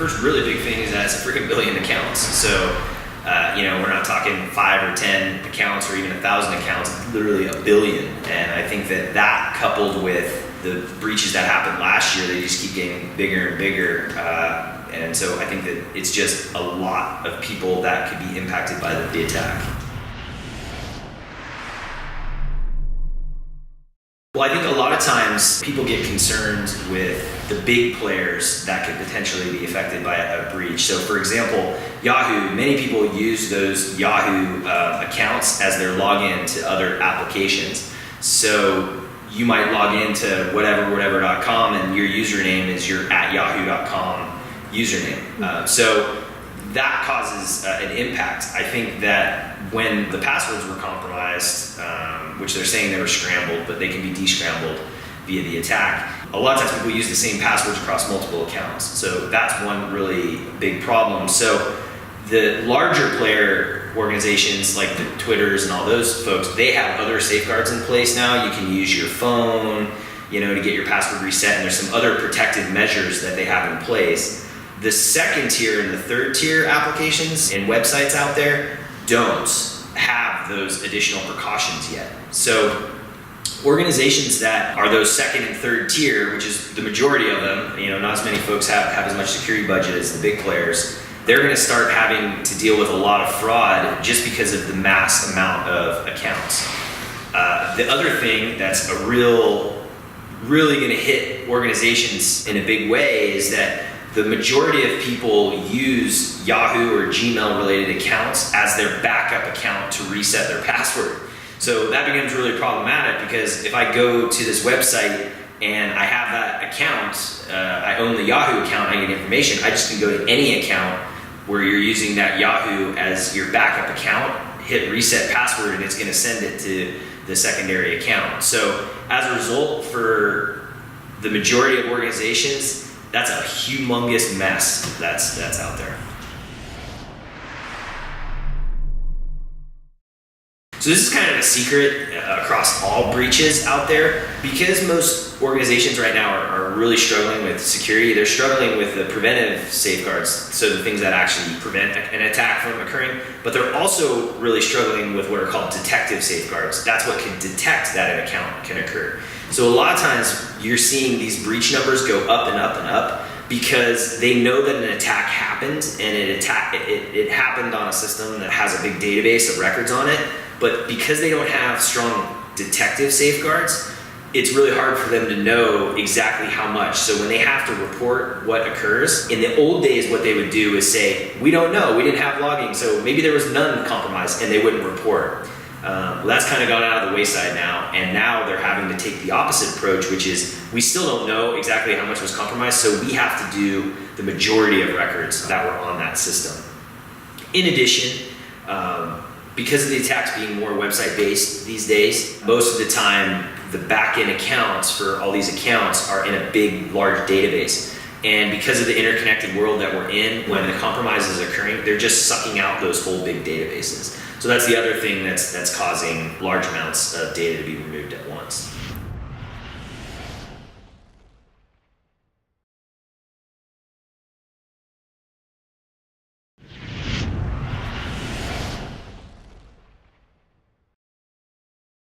first really big thing is that it's a freaking billion accounts. So, we're not talking 5 or 10 accounts or even 1,000 accounts, it's literally a billion. And I think that coupled with the breaches that happened last year, they just keep getting bigger and bigger. And so I think that it's just a lot of people that could be impacted by the attack. Well, I think a lot of times people get concerned with the big players that could potentially be affected by a breach. So for example, Yahoo, many people use those Yahoo accounts as their login to other applications. So you might log into whatever.com and your username is your @yahoo.com username. So that causes an impact. I think that when the passwords were compromised, which they're saying they were scrambled, but they can be descrambled via the attack, a lot of times people use the same passwords across multiple accounts. So that's one really big problem. So the larger player organizations like the Twitters and all those folks, they have other safeguards in place now. You can use your phone, to get your password reset, and there's some other protective measures that they have in place. The second tier and the third tier applications and websites out there don't have those additional precautions yet. So organizations that are those second and third tier, which is the majority of them, not as many folks have as much security budget as the big players, they're going to start having to deal with a lot of fraud just because of the mass amount of accounts. The other thing that's really going to hit organizations in a big way is that the majority of people use Yahoo or Gmail related accounts as their backup account to reset their password. So that becomes really problematic, because if I go to this website and I have that account, I own the Yahoo account, I get information, I just can go to any account where you're using that Yahoo as your backup account, hit reset password, and it's going to send it to the secondary account. So as a result, for the majority of organizations, that's a humongous mess that's out there. So this is kind of a secret across all breaches out there, because most organizations right now are really struggling with security. They're struggling with the preventive safeguards, so the things that actually prevent an attack from occurring, but they're also really struggling with what are called detective safeguards. That's what can detect that an account can occur. So a lot of times you're seeing these breach numbers go up and up and up, because they know that an attack happened, and it happened on a system that has a big database of records on it. But because they don't have strong detective safeguards, it's really hard for them to know exactly how much. So when they have to report what occurs, in the old days what they would do is say, we don't know, we didn't have logging, so maybe there was none compromised, and they wouldn't report. Well, that's kind of gone out of the wayside now, and now they're having to take the opposite approach, which is we still don't know exactly how much was compromised, so we have to do the majority of records that were on that system. In addition, because of the attacks being more website-based these days, most of the time the back-end accounts for all these accounts are in a big, large database. And because of the interconnected world that we're in, when the compromise is occurring, they're just sucking out those whole big databases. So that's the other thing that's causing large amounts of data to be removed at once.